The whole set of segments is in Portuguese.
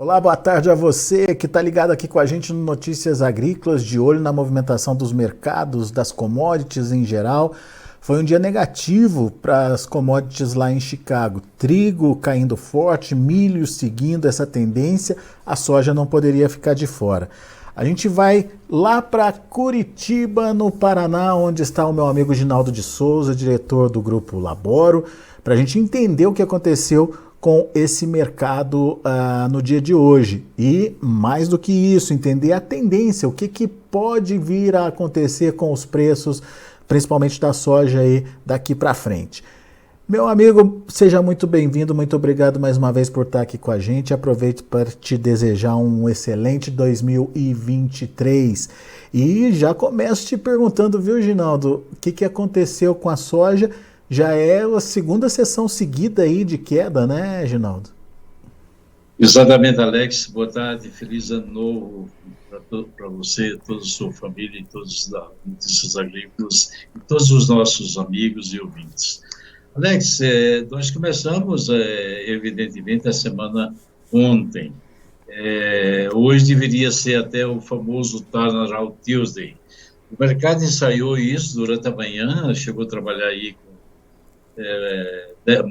Olá, boa tarde a você que está ligado aqui com a gente no Notícias Agrícolas, de olho na movimentação dos mercados, das commodities em geral. Foi um dia negativo para as commodities lá em Chicago. Trigo caindo forte, milho seguindo essa tendência, a soja não poderia ficar de fora. A gente vai lá para Curitiba, no Paraná, onde está o meu amigo Ginaldo de Souza, diretor do Grupo Laboro, para a gente entender o que aconteceu com esse mercado no dia de hoje. E, mais do que isso, entender a tendência, o que pode vir a acontecer com os preços, principalmente da soja aí daqui para frente. Meu amigo, seja muito bem-vindo, muito obrigado mais uma vez por estar aqui com a gente. Aproveito para te desejar um excelente 2023. E já começo te perguntando, viu, Ginaldo, o que aconteceu com a soja? Já é a segunda sessão seguida aí de queda, né, Ginaldo? Exatamente, Alex. Boa tarde, feliz ano novo para você, toda a sua família e todos da Notícias Agrícolas e todos os nossos amigos e ouvintes. Alex, nós começamos, evidentemente, a semana ontem. Hoje deveria ser até o famoso Turnaround Tuesday. O mercado ensaiou isso durante a manhã, chegou a trabalhar aí com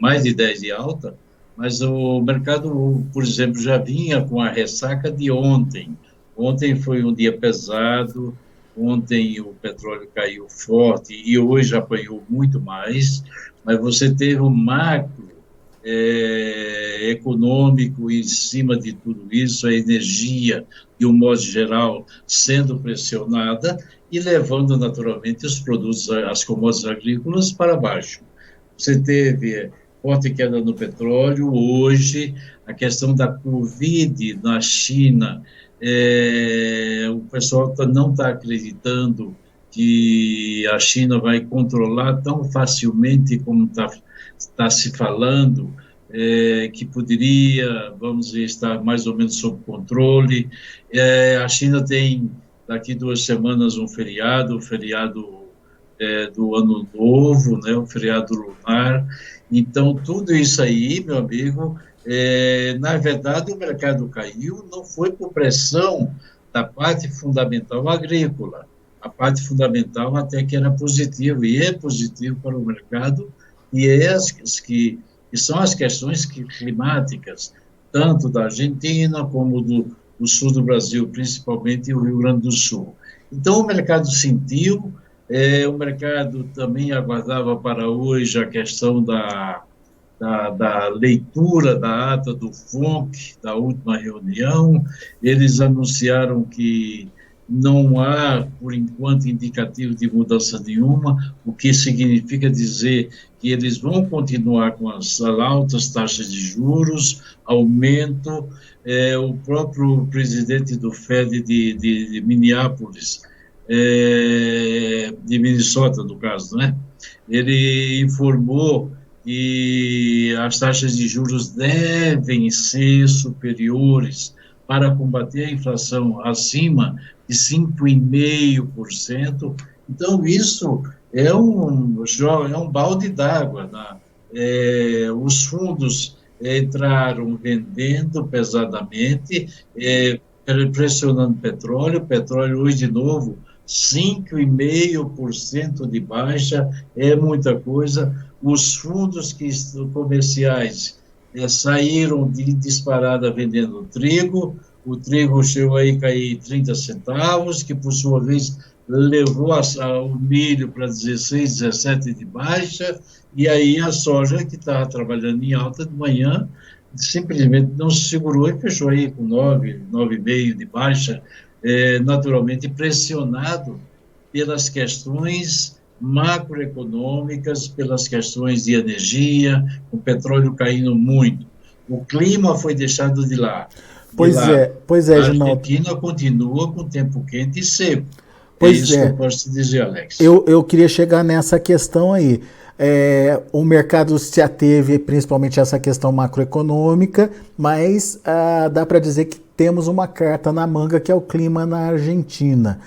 mais de 10 de alta, mas o mercado, por exemplo, já vinha com a ressaca de ontem. Ontem foi um dia pesado, ontem o petróleo caiu forte e hoje apanhou muito mais, mas você teve um macro econômico em cima de tudo isso, a energia, de um modo geral, sendo pressionada e levando naturalmente os produtos, as commodities agrícolas para baixo. Você teve forte queda no petróleo, hoje a questão da Covid na China, o pessoal não está acreditando que a China vai controlar tão facilmente como está se falando, que poderia, vamos dizer, estar mais ou menos sob controle. A China tem, daqui 2 semanas, um feriado do Ano Novo, né, o feriado lunar. Então, tudo isso aí, meu amigo, na verdade, o mercado caiu, não foi por pressão da parte fundamental agrícola. A parte fundamental até que era positivo, e é positivo para o mercado, e que são as questões climáticas, tanto da Argentina como do sul do Brasil, principalmente o Rio Grande do Sul. Então, o mercado sentiu. O mercado também aguardava para hoje a questão da leitura da ata do FONC, da última reunião. Eles anunciaram que não há, por enquanto, indicativo de mudança nenhuma, o que significa dizer que eles vão continuar com as altas taxas de juros, aumento. O próprio presidente do Fed de Minneapolis, de Minnesota, no caso, né? Ele informou que as taxas de juros devem ser superiores para combater a inflação acima de 5,5%. Então, isso é um balde d'água. Os fundos entraram vendendo pesadamente, pressionando o petróleo hoje de novo 5,5% de baixa, é muita coisa. Os fundos comerciais saíram de disparada vendendo trigo, o trigo chegou aí a cair 30 centavos, que por sua vez levou o milho para 16, 17 de baixa, e aí a soja, que estava trabalhando em alta de manhã, simplesmente não se segurou e fechou aí com 9,5 de baixa, naturalmente pressionado pelas questões macroeconômicas, pelas questões de energia, o petróleo caindo muito. O clima foi deixado de lado. Pois é, A Ginaldo. Argentina continua com tempo quente e seco. Pois isso que eu posso te dizer, Alex. Eu queria chegar nessa questão aí. O mercado se ateve principalmente a essa questão macroeconômica, mas dá para dizer que temos uma carta na manga, que é o clima na Argentina.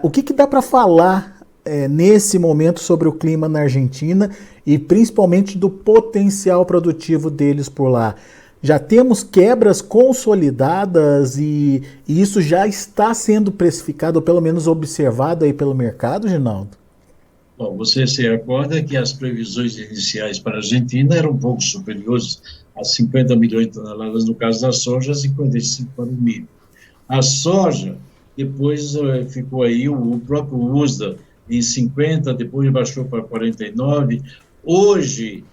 O que dá para falar nesse momento sobre o clima na Argentina e principalmente do potencial produtivo deles por lá? Já temos quebras consolidadas e isso já está sendo precificado, ou pelo menos observado aí pelo mercado, Ginaldo? Bom, você se recorda que as previsões iniciais para a Argentina eram um pouco superiores a 50 milhões de toneladas no caso da soja, 55 para o milho. A soja, depois ficou aí o próprio USDA em 50, depois baixou para 49. Hoje,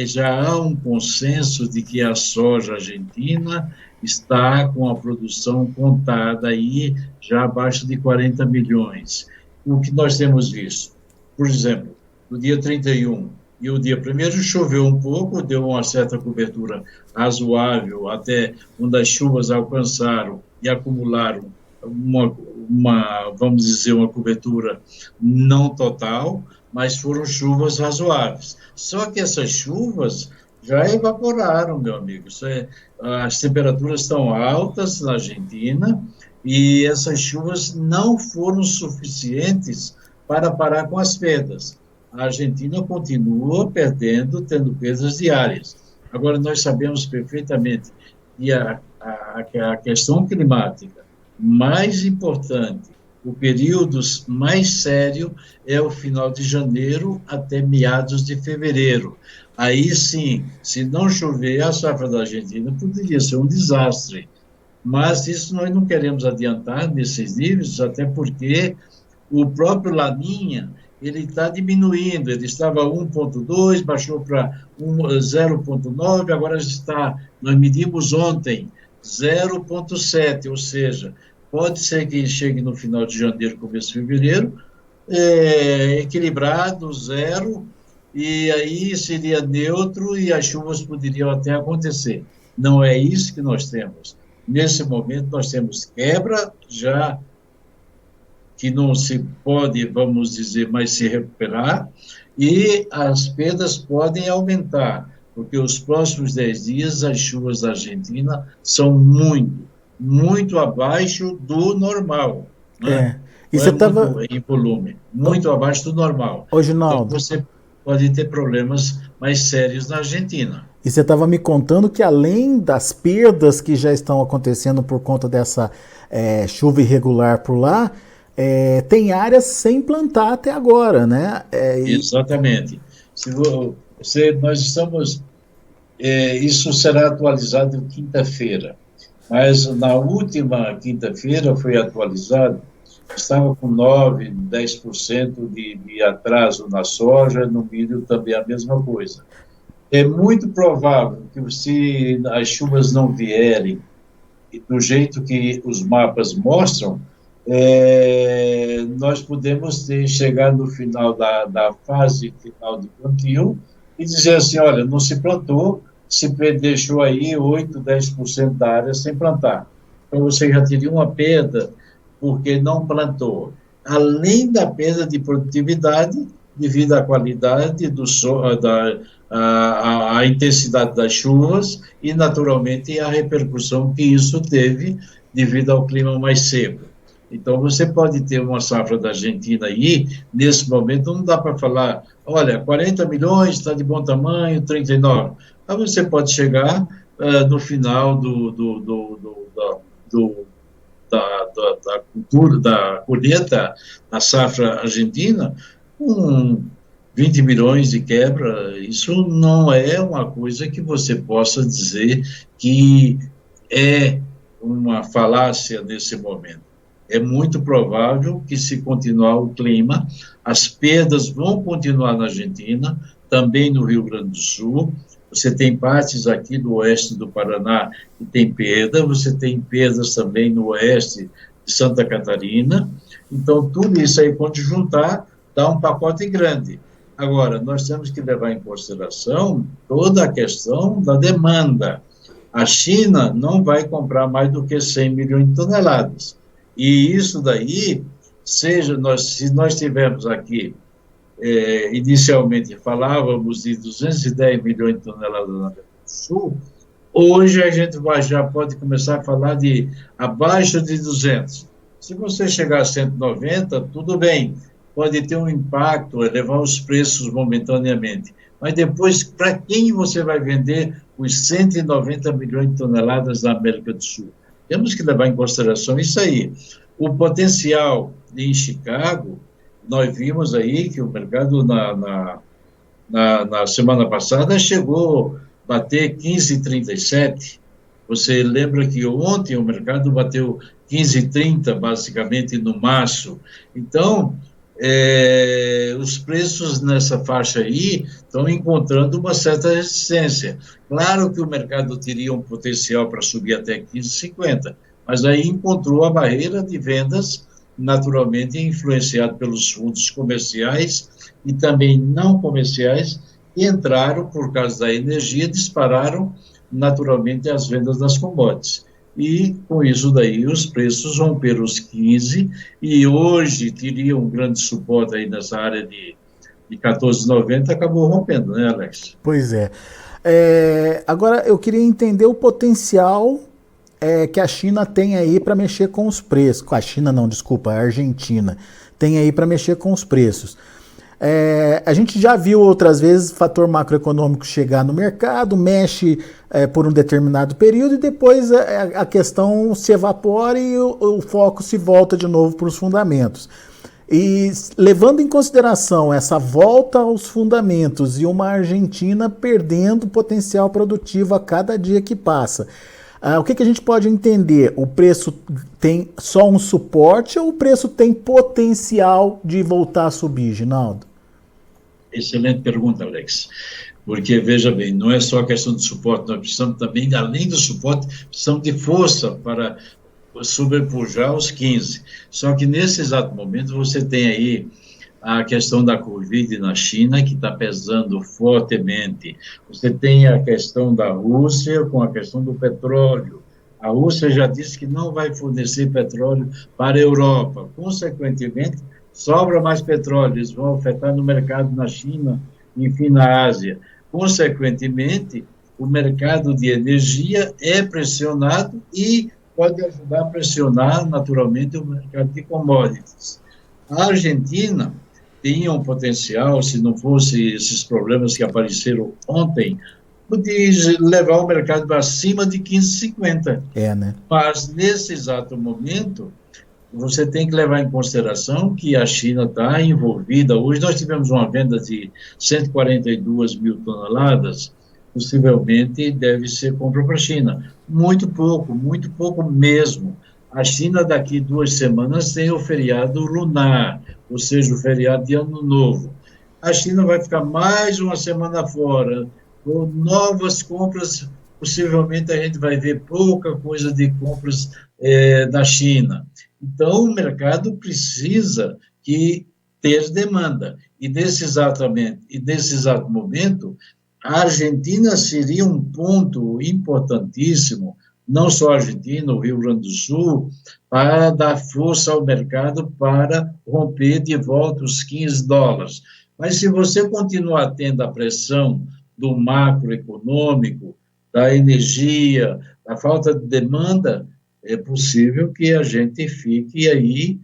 já há um consenso de que a soja argentina está com a produção contada aí já abaixo de 40 milhões. O que nós temos visto? Por exemplo, no dia 31 e o dia 1º choveu um pouco, deu uma certa cobertura razoável, até onde as chuvas alcançaram e acumularam vamos dizer, uma cobertura não total, mas foram chuvas razoáveis. Só que essas chuvas já evaporaram, meu amigo. As temperaturas estão altas na Argentina e essas chuvas não foram suficientes para parar com as perdas. A Argentina continua tendo perdas diárias. Agora, nós sabemos perfeitamente que a questão climática mais importante, o período mais sério é o final de janeiro até meados de fevereiro. Aí sim, se não chover, a safra da Argentina poderia ser um desastre. Mas isso nós não queremos adiantar nesses níveis, até porque o próprio Laninha, ele está diminuindo, ele estava 1,2, baixou para 0,9, agora nós medimos ontem 0,7, ou seja, pode ser que chegue no final de janeiro, começo de fevereiro, equilibrado, 0, e aí seria neutro e as chuvas poderiam até acontecer. Não é isso que nós temos. Nesse momento, nós temos quebra já que não se pode, vamos dizer, mais se recuperar, e as perdas podem aumentar, porque os próximos 10 dias as chuvas da Argentina são muito abaixo do normal. Né? E você estava em volume, muito abaixo do normal. Ginaldo, então você pode ter problemas mais sérios na Argentina. E você estava me contando que além das perdas que já estão acontecendo por conta dessa chuva irregular por lá, tem áreas sem plantar até agora, né? Exatamente. Nós estamos... isso será atualizado quinta-feira, mas na última quinta-feira foi atualizado, estava com 9%, 10% de atraso na soja, no milho também a mesma coisa. É muito provável que se as chuvas não vierem do jeito que os mapas mostram, nós podemos chegar no final da fase final de plantio e dizer assim, olha, não se plantou, se deixou aí 8%, 10% da área sem plantar. Então, você já teria uma perda porque não plantou. Além da perda de produtividade, devido à qualidade do solo, a intensidade das chuvas e, naturalmente, a repercussão que isso teve devido ao clima mais seco. Então, você pode ter uma safra da Argentina aí, nesse momento, não dá para falar, olha, 40 milhões, está de bom tamanho, 39. Aí você pode chegar no final da colheita, da safra argentina, com 20 milhões de quebra. Isso não é uma coisa que você possa dizer que é uma falácia nesse momento. É muito provável que, se continuar o clima, as perdas vão continuar na Argentina, também no Rio Grande do Sul. Você tem partes aqui do oeste do Paraná que tem perda, você tem perdas também no oeste de Santa Catarina. Então, tudo isso aí, quando juntar, dá um pacote grande. Agora, nós temos que levar em consideração toda a questão da demanda. A China não vai comprar mais do que 100 milhões de toneladas. E isso daí, se nós tivermos aqui, inicialmente falávamos de 210 milhões de toneladas na América do Sul, hoje a gente já pode começar a falar de abaixo de 200. Se você chegar a 190, tudo bem, pode ter um impacto, elevar os preços momentaneamente. Mas depois, para quem você vai vender os 190 milhões de toneladas da América do Sul. Temos que levar em consideração isso aí. O potencial em Chicago, nós vimos aí que o mercado na semana passada chegou a bater 15,37. Você lembra que ontem o mercado bateu 15,30, basicamente, no março. Então, os preços nessa faixa aí estão encontrando uma certa resistência. Claro que o mercado teria um potencial para subir até 15,50, mas aí encontrou a barreira de vendas, naturalmente influenciado pelos fundos comerciais e também não comerciais, que entraram por causa da energia, dispararam naturalmente as vendas das commodities. E, com isso daí, os preços romperam os 15, e hoje teria um grande suporte aí nessa área de 14,90, acabou rompendo, né, Alex? Pois é. Agora, eu queria entender o potencial que a China tem aí para mexer com os preços. A China não, desculpa, a Argentina tem aí para mexer com os preços. A gente já viu outras vezes o fator macroeconômico chegar no mercado, mexe por um determinado período e depois a questão se evapora e o foco se volta de novo para os fundamentos. E levando em consideração essa volta aos fundamentos e uma Argentina perdendo potencial produtivo a cada dia que passa, o que a gente pode entender? O preço tem só um suporte ou o preço tem potencial de voltar a subir, Ginaldo? Excelente pergunta, Alex. Porque, veja bem, não é só a questão de suporte, nós precisamos também, além do suporte, precisamos de força para sobrepujar os 15. Só que, nesse exato momento, você tem aí a questão da Covid na China, que está pesando fortemente. Você tem a questão da Rússia com a questão do petróleo. A Rússia já disse que não vai fornecer petróleo para a Europa. Consequentemente, sobra mais petróleo, eles vão afetar no mercado na China, enfim, na Ásia. Consequentemente, o mercado de energia é pressionado e pode ajudar a pressionar, naturalmente, o mercado de commodities. A Argentina tinha um potencial, se não fosse esses problemas que apareceram ontem, de levar o mercado para cima de 15,50. Né? Mas, nesse exato momento, você tem que levar em consideração que a China está envolvida. Hoje nós tivemos uma venda de 142 mil toneladas, possivelmente deve ser compra para a China. Muito pouco mesmo. A China, daqui 2 semanas, tem o feriado lunar, ou seja, o feriado de Ano Novo. A China vai ficar mais uma semana fora, com novas compras. Possivelmente a gente vai ver pouca coisa de compras da China. Então, o mercado precisa ter demanda. E nesse exato momento, a Argentina seria um ponto importantíssimo, não só a Argentina, o Rio Grande do Sul, para dar força ao mercado para romper de volta os 15 dólares. Mas se você continuar tendo a pressão do macroeconômico, da energia, da falta de demanda, é possível que a gente fique aí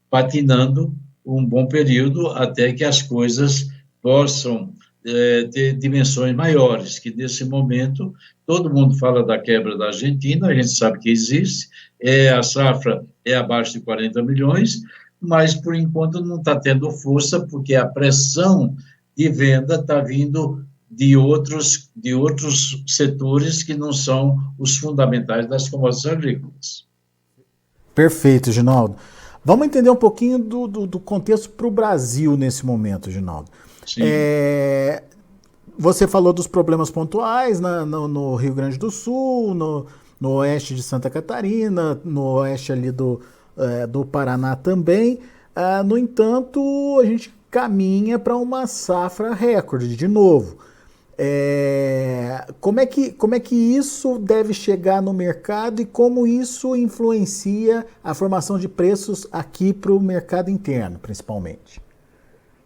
patinando um bom período até que as coisas possam ter dimensões maiores, que nesse momento todo mundo fala da quebra da Argentina, a gente sabe que existe, a safra é abaixo de 40 milhões, mas por enquanto não está tendo força, porque a pressão de venda está vindo de outros setores que não são os fundamentais das commodities agrícolas. Perfeito, Ginaldo. Vamos entender um pouquinho do contexto para o Brasil nesse momento, Ginaldo. Sim. Você falou dos problemas pontuais no Rio Grande do Sul, no oeste de Santa Catarina, no oeste ali do Paraná também. No entanto, a gente caminha para uma safra recorde de novo. Como é que isso deve chegar no mercado e como isso influencia a formação de preços aqui para o mercado interno, principalmente?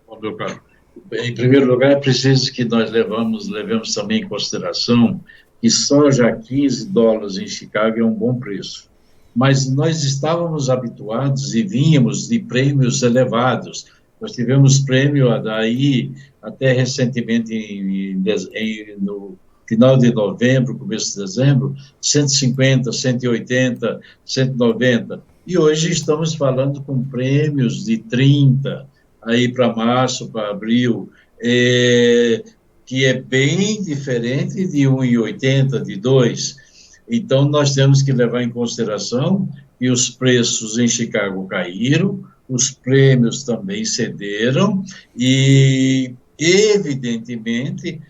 Bom, meu caro, em primeiro lugar, é preciso que nós levemos também em consideração que soja a 15 dólares em Chicago é um bom preço. Mas nós estávamos habituados e vínhamos de prêmios elevados. Nós tivemos prêmio daí até recentemente no final de novembro, começo de dezembro, 150, 180, 190. E hoje estamos falando com prêmios de 30, aí para março, para abril, que é bem diferente de 1,80, de 2. Então, nós temos que levar em consideração que os preços em Chicago caíram, os prêmios também cederam e, evidentemente,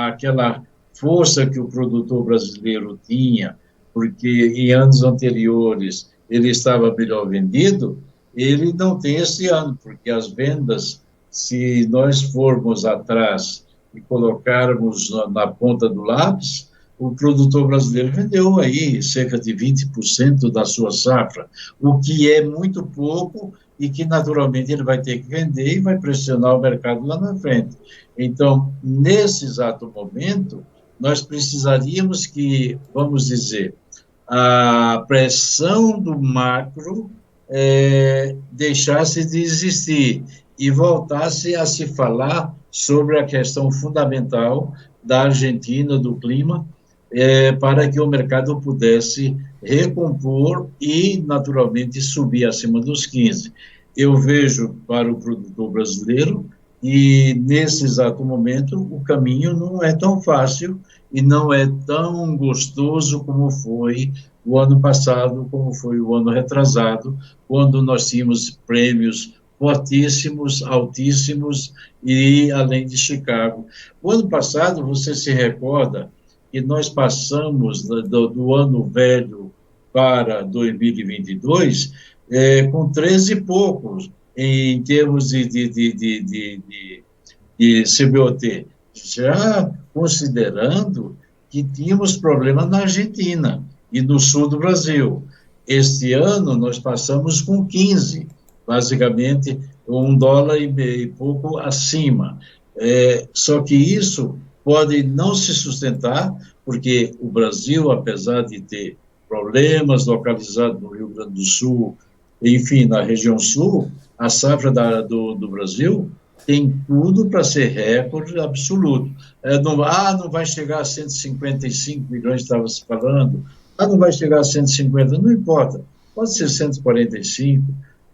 aquela força que o produtor brasileiro tinha, porque em anos anteriores ele estava melhor vendido, ele não tem esse ano, porque as vendas, se nós formos atrás e colocarmos na ponta do lápis, o produtor brasileiro vendeu aí cerca de 20% da sua safra, o que é muito pouco e que naturalmente ele vai ter que vender e vai pressionar o mercado lá na frente. Então, nesse exato momento, nós precisaríamos que, vamos dizer, a pressão do macro deixasse de existir e voltasse a se falar sobre a questão fundamental da Argentina, do clima, para que o mercado pudesse recompor e, naturalmente, subir acima dos 15. Eu vejo para o produtor brasileiro e, nesse exato momento, o caminho não é tão fácil e não é tão gostoso como foi o ano passado, como foi o ano retrasado, quando nós tínhamos prêmios fortíssimos, altíssimos, e além de Chicago. O ano passado, você se recorda que nós passamos do ano velho para 2022 com 13 e poucos em termos de CBOT, já considerando que tínhamos problema na Argentina e no sul do Brasil. Este ano nós passamos com 15, basicamente $1 e pouco acima. Só que isso pode não se sustentar, porque o Brasil, apesar de ter problemas localizados no Rio Grande do Sul, enfim, na região sul, a safra do Brasil tem tudo para ser recorde absoluto. Não vai chegar a 155 milhões, estava se falando, não vai chegar a 150, não importa, pode ser 145,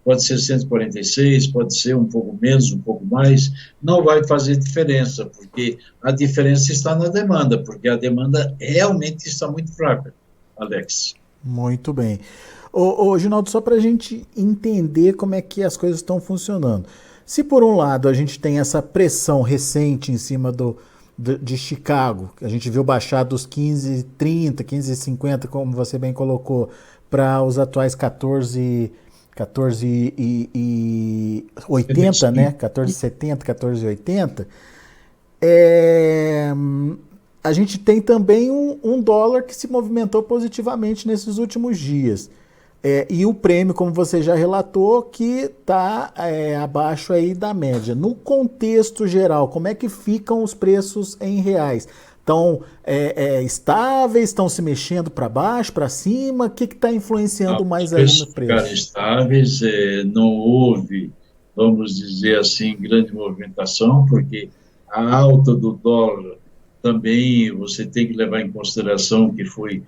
pode ser 146, pode ser um pouco menos, um pouco mais, não vai fazer diferença, porque a diferença está na demanda, porque a demanda realmente está muito fraca, Alex. Muito bem. Ô, Ginaldo, só para a gente entender como é que as coisas estão funcionando. Se por um lado a gente tem essa pressão recente em cima de Chicago, que a gente viu baixar dos 15,30, 15,50, como você bem colocou, para os atuais 14,80, né? 14,70, 14,80. A gente tem também um dólar que se movimentou positivamente nesses últimos dias. E o prêmio, como você já relatou, que está abaixo aí da média. No contexto geral, como é que ficam os preços em reais? Estão estáveis, estão se mexendo para baixo, para cima? O que está influenciando mais aí no preço? Ficaram estáveis, não houve, vamos dizer assim, grande movimentação, porque a alta do dólar também você tem que levar em consideração que foi...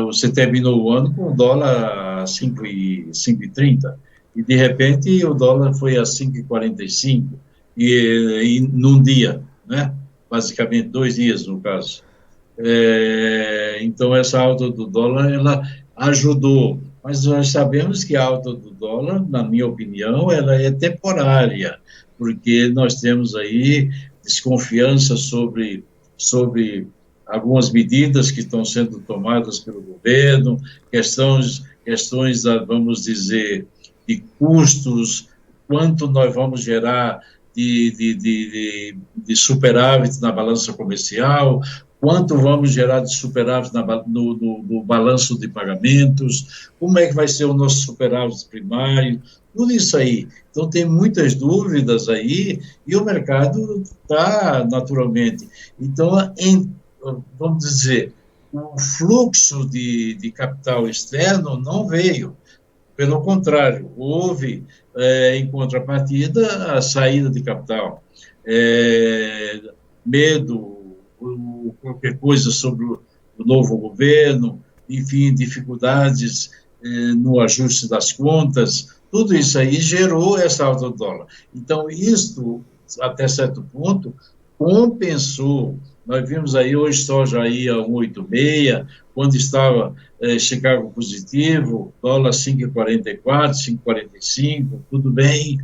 você terminou o ano com o dólar a 5,30 e de repente o dólar foi a 5,45 e num dia, né? Basicamente 2 dias no caso. Então essa alta do dólar ela ajudou, mas nós sabemos que a alta do dólar, na minha opinião, ela é temporária, porque nós temos aí desconfiança sobre algumas medidas que estão sendo tomadas pelo governo, questões vamos dizer, de custos, quanto nós vamos gerar de superávit na balança comercial, quanto vamos gerar de superávit no balanço de pagamentos, como é que vai ser o nosso superávit primário, tudo isso aí. Então, tem muitas dúvidas aí e o mercado está naturalmente. Então, vamos dizer, o fluxo de capital externo não veio. Pelo contrário, houve, em contrapartida, a saída de capital. medo, ou qualquer coisa sobre o novo governo, enfim, dificuldades no ajuste das contas, tudo isso aí gerou essa alta do dólar. Então, isto, até certo ponto, compensou. Nós vimos aí hoje soja aí a 1,86, quando estava Chicago positivo, dólar 5,44, 5,45, tudo bem,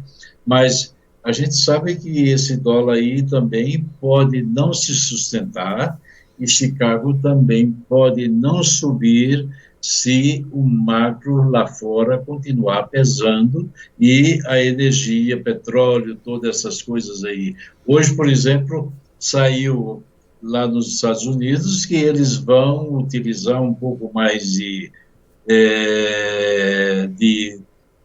mas a gente sabe que esse dólar aí também pode não se sustentar e Chicago também pode não subir se o macro lá fora continuar pesando e a energia, petróleo, todas essas coisas aí. Hoje, por exemplo, saiu lá nos Estados Unidos que eles vão utilizar um pouco mais de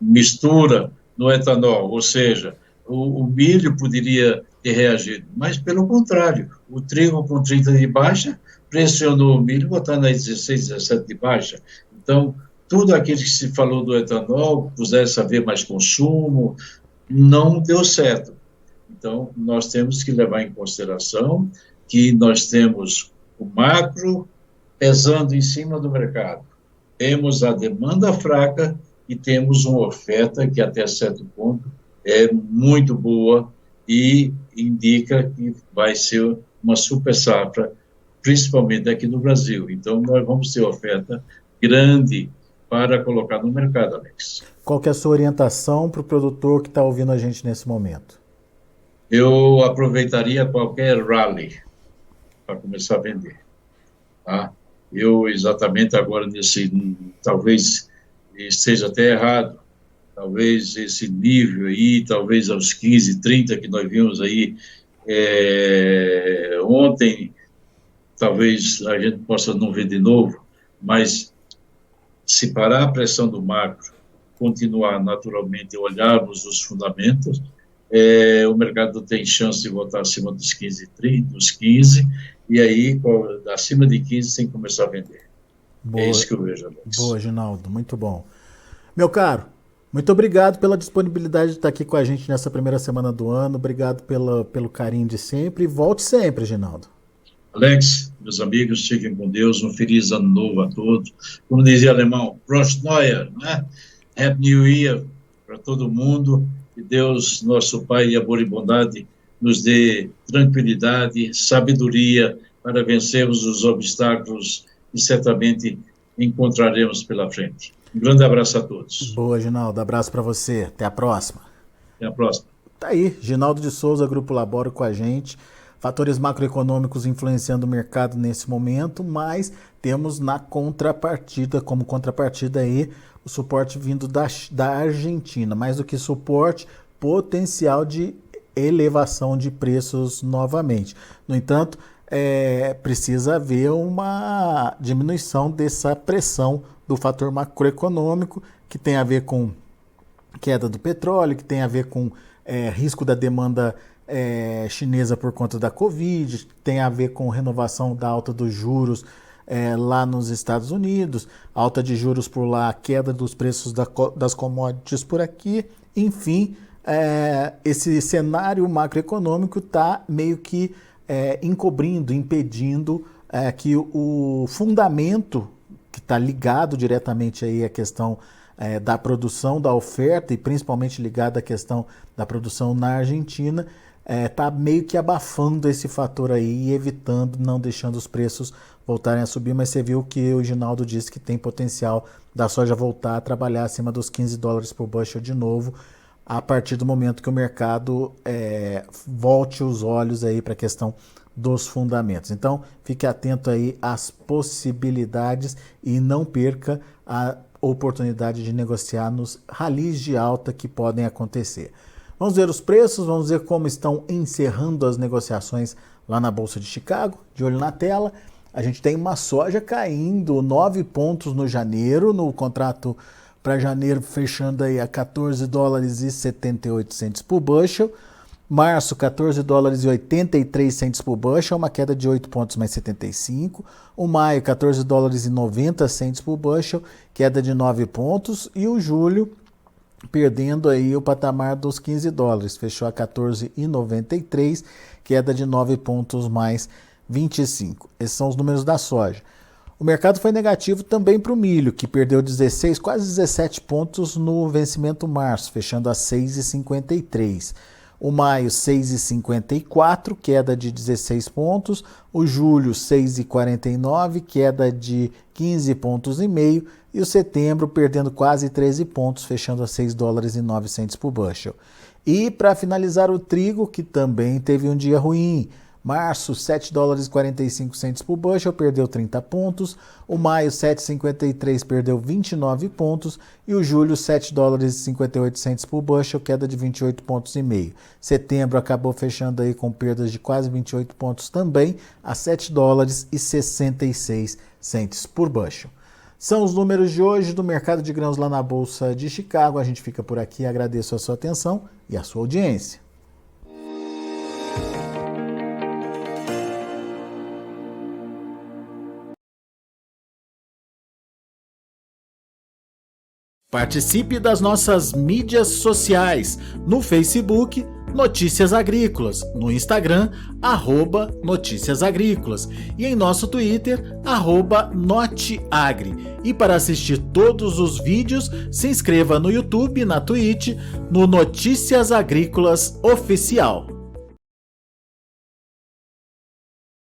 mistura no etanol, ou seja, o milho poderia ter reagido, mas pelo contrário, o trigo com 30 de baixa pressionou o milho, botando aí 16, 17 de baixa. Então, tudo aquilo que se falou do etanol, pudesse haver mais consumo, não deu certo. Então, nós temos que levar em consideração que nós temos o macro pesando em cima do mercado, temos a demanda fraca e temos uma oferta que até certo ponto é muito boa e indica que vai ser uma super safra, principalmente aqui no Brasil. Então, nós vamos ter oferta grande para colocar no mercado, Alex. Qual que é a sua orientação para o produtor que está ouvindo a gente nesse momento? Eu aproveitaria qualquer rally para começar a vender. Tá? Eu, exatamente agora, talvez esteja até errado, talvez esse nível aí, talvez aos 15, 30 que nós vimos aí ontem, talvez a gente possa não ver de novo, mas se parar a pressão do macro, continuar naturalmente a olharmos os fundamentos, o mercado tem chance de voltar acima dos 15, 30, dos 15, e aí, acima de 15, tem que começar a vender. Boa, é isso que eu vejo, Alex. Boa, Ginaldo, muito bom. Meu caro, muito obrigado pela disponibilidade de estar aqui com a gente nessa primeira semana do ano, obrigado pelo carinho de sempre, e volte sempre, Ginaldo. Alex, meus amigos, fiquem com Deus, um feliz ano novo a todos. Como dizia o alemão, Prost Neuer, né? Happy New Year para todo mundo, que Deus, nosso Pai de amor e bondade, nos dê tranquilidade, sabedoria para vencermos os obstáculos que certamente encontraremos pela frente. Um grande abraço a todos. Boa, Ginaldo, abraço para você, até a próxima. Até a próxima. Tá aí, Ginaldo de Souza, Grupo Laboro com a gente. Fatores macroeconômicos influenciando o mercado nesse momento, mas temos na contrapartida, como contrapartida aí, o suporte vindo da Argentina. Mais do que suporte, potencial de elevação de preços novamente. No entanto, precisa haver uma diminuição dessa pressão do fator macroeconômico, que tem a ver com queda do petróleo, que tem a ver com risco da demanda chinesa por conta da Covid, tem a ver com renovação da alta dos juros lá nos Estados Unidos, alta de juros por lá, queda dos preços das commodities por aqui, enfim, esse cenário macroeconômico está meio que encobrindo, impedindo que o fundamento que está ligado diretamente aí à questão da produção, da oferta e principalmente ligado à questão da produção na Argentina, está meio que abafando esse fator aí e evitando, não deixando os preços voltarem a subir, mas você viu que o Ginaldo disse que tem potencial da soja voltar a trabalhar acima dos 15 dólares por bushel de novo, a partir do momento que o mercado volte os olhos aí para a questão dos fundamentos. Então, fique atento aí às possibilidades e não perca a oportunidade de negociar nos ralis de alta que podem acontecer. Vamos ver os preços, vamos ver como estão encerrando as negociações lá na Bolsa de Chicago. De olho na tela, a gente tem uma soja caindo 9 pontos no janeiro, no contrato para janeiro fechando aí a 14 dólares e 78 centes por bushel. Março, 14 dólares e 83 centes por bushel, uma queda de 8 pontos mais 75. O maio, 14 dólares e 90 centes por bushel, queda de 9 pontos. E o julho, perdendo aí o patamar dos 15 dólares, fechou a 14,93, queda de 9 pontos mais 25. Esses são os números da soja. O mercado foi negativo também para o milho, que perdeu 16, quase 17 pontos no vencimento março, fechando a 6,53. O maio 6,54, queda de 16 pontos. O julho 6,49, queda de 15 pontos e meio. E o setembro perdendo quase 13 pontos, fechando a 6 dólares e 9 centes por bushel. E para finalizar o trigo, que também teve um dia ruim. Março, 7 dólares e 45 centes por bushel, perdeu 30 pontos. O maio, 7,53, perdeu 29 pontos. E o julho, 7 dólares e 58 centes por bushel, queda de 28 pontos e meio. Setembro acabou fechando aí com perdas de quase 28 pontos também, a 7 dólares e 66 centes por bushel. São os números de hoje do mercado de grãos lá na Bolsa de Chicago. A gente fica por aqui, agradeço a sua atenção e a sua audiência. Participe das nossas mídias sociais, no Facebook, Notícias Agrícolas, no Instagram, @Notícias Agrícolas e em nosso Twitter, @Noteagri. E para assistir todos os vídeos, se inscreva no YouTube, na Twitch, no Notícias Agrícolas Oficial.